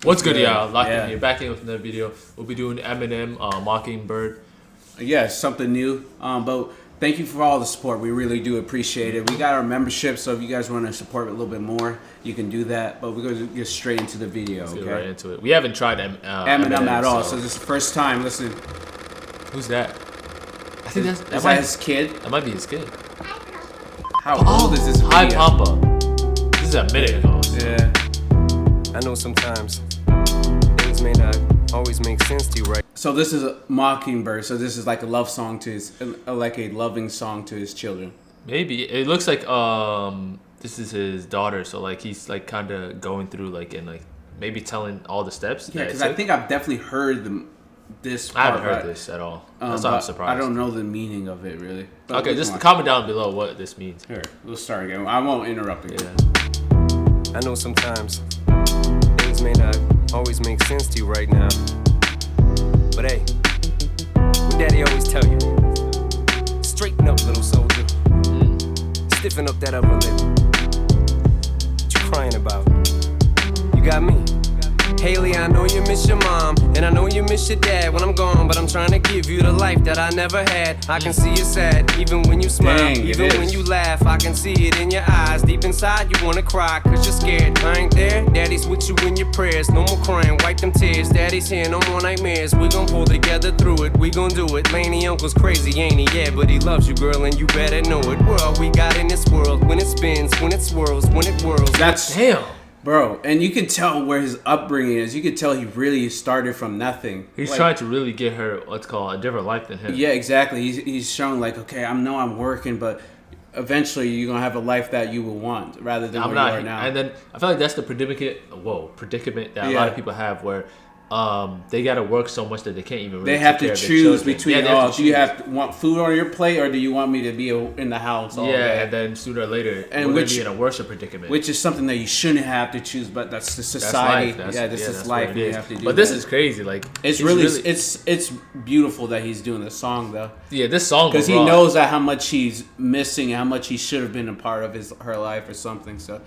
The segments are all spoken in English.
What's good, y'all? Locked in here, back in with another video. We'll be doing Eminem, Mockingbird. Yeah, something new. But thank you for all the support. We really do appreciate it. We got our membership, so if you guys want to support a little bit more, you can do that. But we're going to get straight into the video. Let's get right into it. We haven't tried Eminem at all, so this is the first time. Listen. Who's that? I think is that his kid? That might be his kid. How old is this video? Hi, Papa. This is a minute ago. Yeah. I know sometimes things may not always make sense to you, right? So this is a Mockingbird. So this is like a love song to his, like a loving song to his children. Maybe it looks like this is his daughter. So like he's like kind of going through like and like maybe telling all the steps. Yeah, because I think I've definitely heard this part. I haven't heard this at all. That's why I'm surprised. I don't know the meaning of it really. But okay, just comment down below what this means. Here, we'll start again. I won't interrupt again. I know sometimes things may not always make sense to you right now. But hey, what Daddy always tell you, straighten up, little soldier. Stiffen up that upper lip. What you crying about? You got me. Haley, I know you miss your mom, and I know you miss your dad when I'm gone, but I'm trying to give you the life that I never had. I can see you sad, even when you smile, even when you laugh. I can see it in your eyes, deep inside you wanna cry, cause you're scared. I ain't there, Daddy's with you in your prayers. No more crying, wipe them tears. Daddy's here, no more nightmares. We gon' pull together through it, we gon' do it. Laney uncle's crazy, ain't he? Yeah, but he loves you, girl, and you better know it. We're all we got in this world, when it spins, when it swirls, when it whirls. That's damn. Bro, and you can tell where his upbringing is. You can tell he really started from nothing. He's like, trying to really get her what's called a different life than him. Yeah, exactly. He's showing like, okay, I'm working, but eventually you're gonna have a life that you will want rather than where you are now. And then I feel like that's the predicament that a lot of people have where they gotta work so much that they can't even really they have to choose between do you want food on your plate or do you want me to be in the house all day? And then sooner or later we're gonna be in a worse predicament, which is something that you shouldn't have to choose, but that's the society. This is life. You have to do but this is crazy. Like it's really it's beautiful that he's doing this song though. Yeah, this song because he knows that how much he's missing, how much he should have been a part of her life or something. So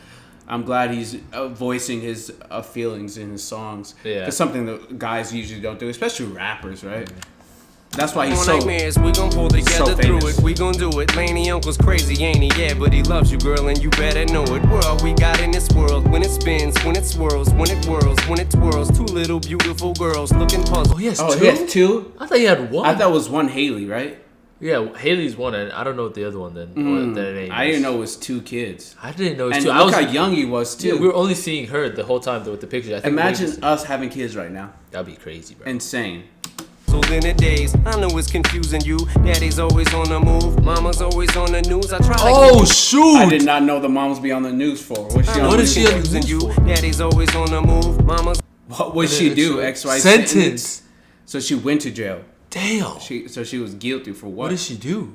I'm glad he's voicing his feelings in his songs. Yeah, it's something that guys usually don't do, especially rappers, right? That's why he's so nightmares, we gon' pull together through it. We gon' do it. Laney uncle's crazy, ain't he? Yeah, but he loves you, girl, and you better know it. We're all we got in this world. When it spins, when it swirls, when it whirls, when it twirls. Two little beautiful girls looking puzzled. Oh, he has two? He has two? I thought he had one. I thought it was one Haley, right? Yeah, Haley's one, and I don't know what the other one then. I didn't know it was two kids. I didn't know it was and two. Look how young he was too. Yeah, we were only seeing her the whole time with the pictures. I think imagine us having kids right now. That'd be crazy, bro. Insane. So in the days, I know it's confusing you. Daddy's always on the move, mama's always on the news. I try to shoot! I did not know the moms be on the news for. What is she on the news for? Daddy's always on the move, mama's. What would she do? XY sentence. So she went to jail. Damn. So she was guilty for what? What did she do?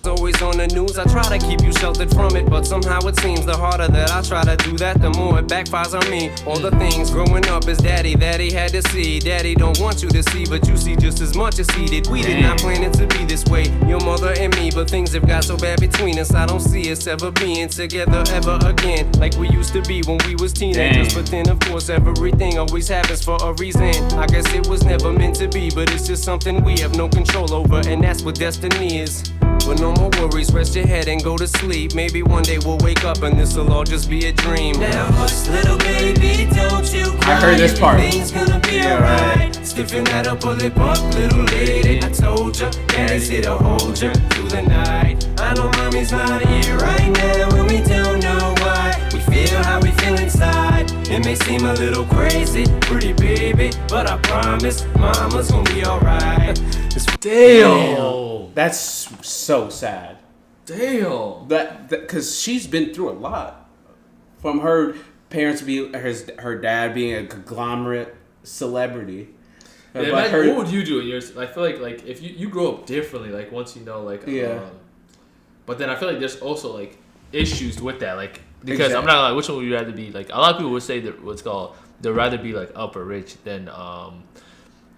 Always on the news, I try to keep you sheltered from it, but somehow it seems the harder that I try to do that, the more it backfires on me. All the things growing up as daddy that he had to see, daddy don't want you to see, but you see just as much as he did. We did not plan it to be this way, your mother and me, but things have got so bad between us, I don't see us ever being together ever again, like we used to be when we was teenagers. But then of course everything always happens for a reason. I guess it was never meant to be, but it's just something we have no control over, and that's what destiny is. But no more worries, rest your head and go to sleep. Maybe one day we'll wake up and this'll all just be a dream. Now hush, little baby, don't you cry. I heard this part. Everything's gonna be alright. Stiffen that upper lip up, little lady. I told ya, daddy's here to hold ya through the night. I know mommy's not here right now, and we don't know why. We feel how we feel inside. It may seem a little crazy, pretty baby, but I promise mama's gonna be alright. Damn. That's so sad. Damn. Because she's been through a lot. From her parents her dad being a conglomerate celebrity. Yeah, what would you do in yours? I feel like if you grow up differently, like once you know, like but then I feel like there's also like issues with that, like because I'm not like which one would you rather be? Like a lot of people would say that they'd rather be like up or rich than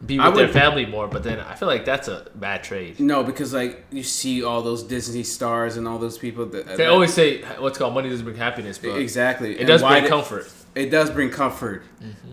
be with their family more, but then I feel like that's a bad trade. No, because like you see all those Disney stars and all those people that they always say money doesn't bring happiness, but exactly it does bring comfort. It does bring comfort,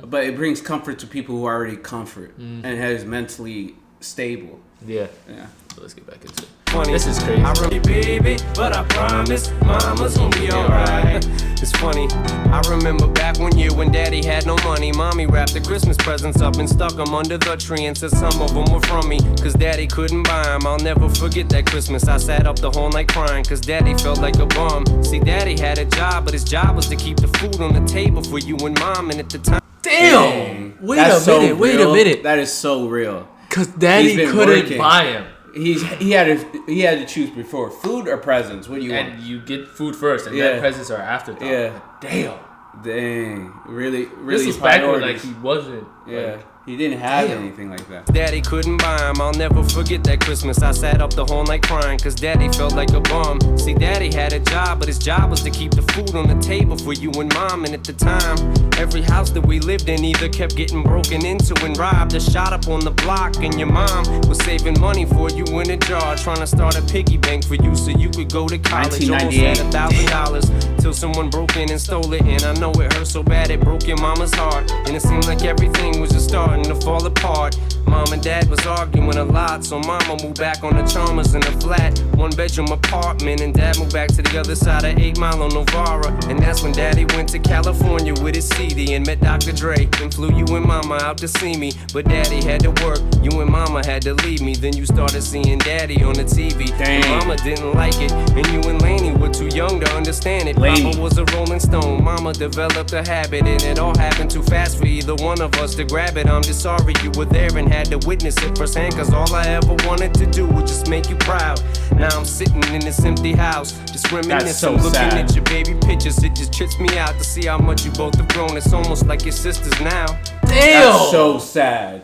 but it brings comfort to people who are already comfort and is mentally stable. Yeah. Yeah. So let's get back into it. Funny. This is crazy. I really baby, but I promise mama's gonna be alright. It's funny. I remember back one year when daddy had no money. Mommy wrapped the Christmas presents up and stuck them under the tree and said some of them were from me, cause daddy couldn't buy them. I'll never forget that Christmas. I sat up the whole night crying cause daddy felt like a bum. See, daddy had a job, but his job was to keep the food on the table for you and mom. And at the time, Damn! Wait a minute. That is so real. Cause daddy couldn't buy him. He had to choose before food or presents. What do you want? And you get food first, and then presents are afterthought. Yeah. Dang. Really. This was back when like he wasn't. Yeah. He didn't have anything like that. daddy couldn't buy him. I'll never forget that Christmas. I sat up the whole night crying cause daddy felt like a bum. See, daddy had a job, but his job was to keep the food on the table for you and mom. And at the time, every house that we lived in either kept getting broken into and robbed or shot up on the block. And your mom was saving money for you in a jar, trying to start a piggy bank for you so you could go to college. Almost had $1,000 till someone broke in and stole it. And I know it hurt so bad it broke your mama's heart. And it seemed like everything was just starting to fall apart. Mom and dad was arguing a lot, so mama moved back on the Chalmers in a flat 1-bedroom apartment, and dad moved back to the other side of 8 Mile on Novara. And that's when daddy went to California with his CD and met Dr. Dre and flew you and mama out to see me. But daddy had to work, you and mama had to leave me. Then you started seeing daddy on the TV. Dang. Mama didn't like it, and you and Laney were too young to understand it. Papa was a Rolling Stone, mama developed a habit, and it all happened too fast for either one of us to grab it. I'm just sorry you were there and had to witness it firsthand, cause all I ever wanted to do was just make you proud. Now I'm sitting in this empty house, just reminiscing, looking at your baby pictures. It just trips me out to see how much you both have grown. It's almost like your sisters now. Damn! That's so sad.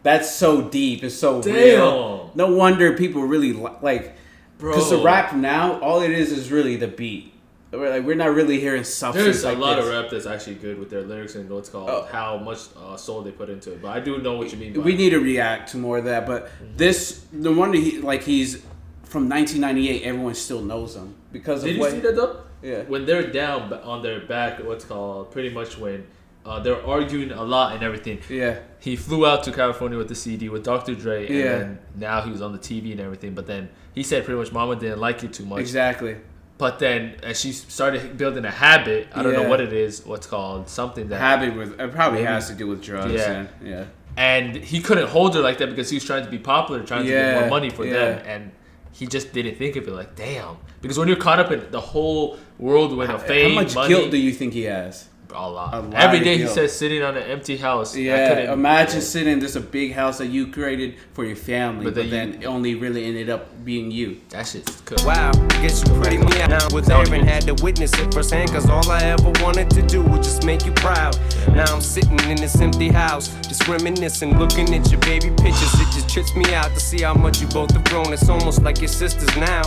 That's so deep. It's so real. No wonder people really like, because the rap now, all it is really the beat. We're not really hearing substance. There's a like lot this. of rap that's actually good with their lyrics and what's called how much soul they put into it. But I do know what you mean. We need to react to more of that. But no wonder he's from 1998. Everyone still knows him because of what. Did you see that though? Yeah. When they're down on their back, what's called pretty much when they're arguing a lot and everything. Yeah. He flew out to California with the CD with Dr. Dre, and then now he was on the TV and everything. But then he said pretty much Mama didn't like it too much. Exactly. But then, as she started building a habit, I don't know what it is, what's called something that habit with it probably has to do with drugs. And he couldn't hold her like that because he was trying to be popular, trying to get more money for them, and he just didn't think of it like damn. Because when you're caught up in the whole whirlwind of fame, how much money, guilt do you think he has? A lot. Every day he says sitting on an empty house. Yeah, imagine sitting in just a big house that you created for your family, but then it only really ended up being you. That shit's cool. Wow, I guess you pretty me out now with there and had to witness it firsthand, cause all I ever wanted to do was just make you proud. Now I'm sitting in this empty house, just reminiscing, looking at your baby pictures. It just trips me out to see how much you both have grown. It's almost like your sisters now.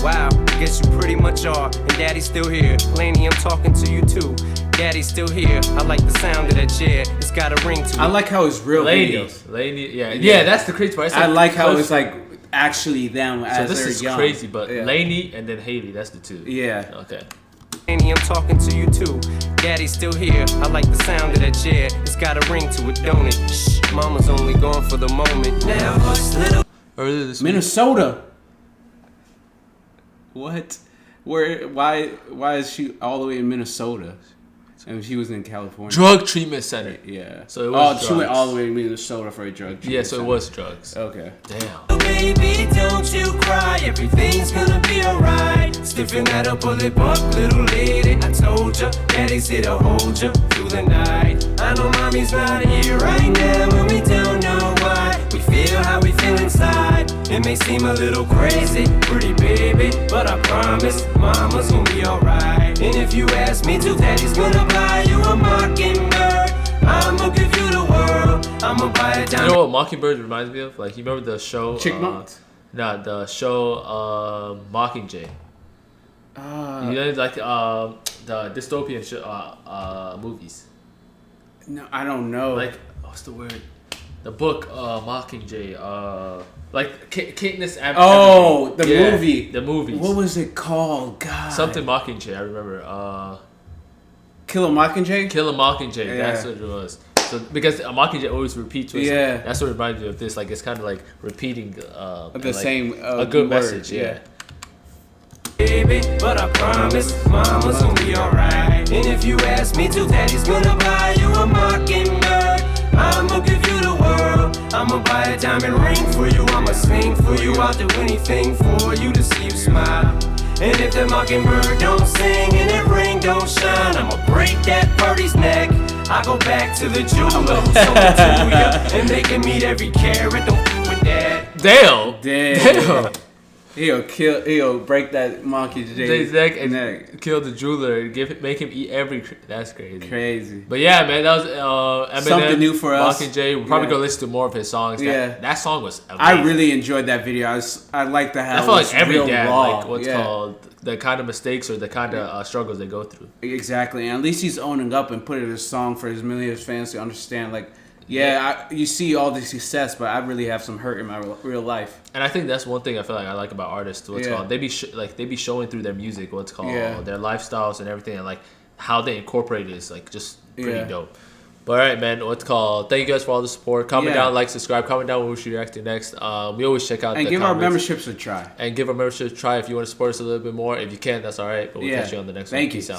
Wow, I guess you pretty much are, and daddy's still here. Laney, I'm talking to you too. Daddy's still here. I like the sound of that chair. It's got a ring to it. I like how it's real videos. Laney, yeah, that's the crazy part. I like how it's like actually them as this they're is young. crazy, but Laney and then Haley, that's the two. Yeah. Okay. Laney, I'm talking to you too. Daddy's still here. I like the sound of that chair. It's got a ring to it, don't it? Shh, mama's only gone for the moment. Now, hush, little. Earlier this Minnesota. What? Where? Why is she all the way in Minnesota? And she was in California. Drug treatment center. Yeah. So it was drugs. She went all the way to Minnesota for a drug treatment Yeah, so center. it was drugs. Okay. Damn. Oh, baby, don't you cry. Everything's gonna be alright. Stiffen that up, pull it up, little lady. I told ya, daddy's here to hold ya through the night. I know mommy's not here right now, and we don't know why. We feel how we feel inside. It may seem a little crazy, pretty baby, but I promise mama's gonna be alright. And if you ask me to, daddy's gonna buy you a Mockingbird. I'ma give you the world. I'ma buy it down. You know what Mockingbird reminds me of? Like, you remember the show? Chickmunk's? Nah, the show Mockingjay. You know, like the dystopian movies. No, I don't know. Like, what's the word? The book Mockingjay. Like Katniss. The movie. The movie. What was it called? God. Something Mockingjay. I remember. Kill a Mockingjay? Kill a Mockingjay. Yeah. That's what it was. So because a Mockingjay always repeats. Yeah. That's what reminds me of this. Like it's kind of like repeating the same a good word. Message. Yeah. Baby, but I promise mama's gonna be alright. And if you ask me to, daddy's gonna buy you a Mockingbird. I'ma give you the world. I'ma buy a diamond ring for you. I'ma sing for you. I'll do anything for you to see you smile. And if the Mockingbird don't sing and that ring don't shine, I'ma break that birdie's neck. I go back to the jeweler who sold it to ya, and they can meet every carat. Don't f with that. Damn. He'll break that Mockingjay's neck and kill the jeweler and make him eat every. That's crazy. Crazy. But yeah, man, that was Eminem, something new for us. Mockingjay. We're probably gonna listen to more of his songs. That song was amazing. I really enjoyed that video. I like the how. I feel like every dad, raw. like what's called the kind of mistakes or the kind of struggles they go through. Exactly, and at least he's owning up and putting a song for his millions of fans to understand. Like. Yeah, you see all the success, but I really have some hurt in my real life. And I think that's one thing I feel like I like about artists. What's called they be showing through their music. What's called their lifestyles and everything, and like how they incorporate it is like just pretty dope. But all right, man. What's called? Thank you guys for all the support. Comment down, like, subscribe. Comment down what we should react to next. We always check out and the give comments. our memberships a try. And give our memberships a try if you want to support us a little bit more. If you can't, that's all right. But we'll catch you on the next one. Thank you. Peace out.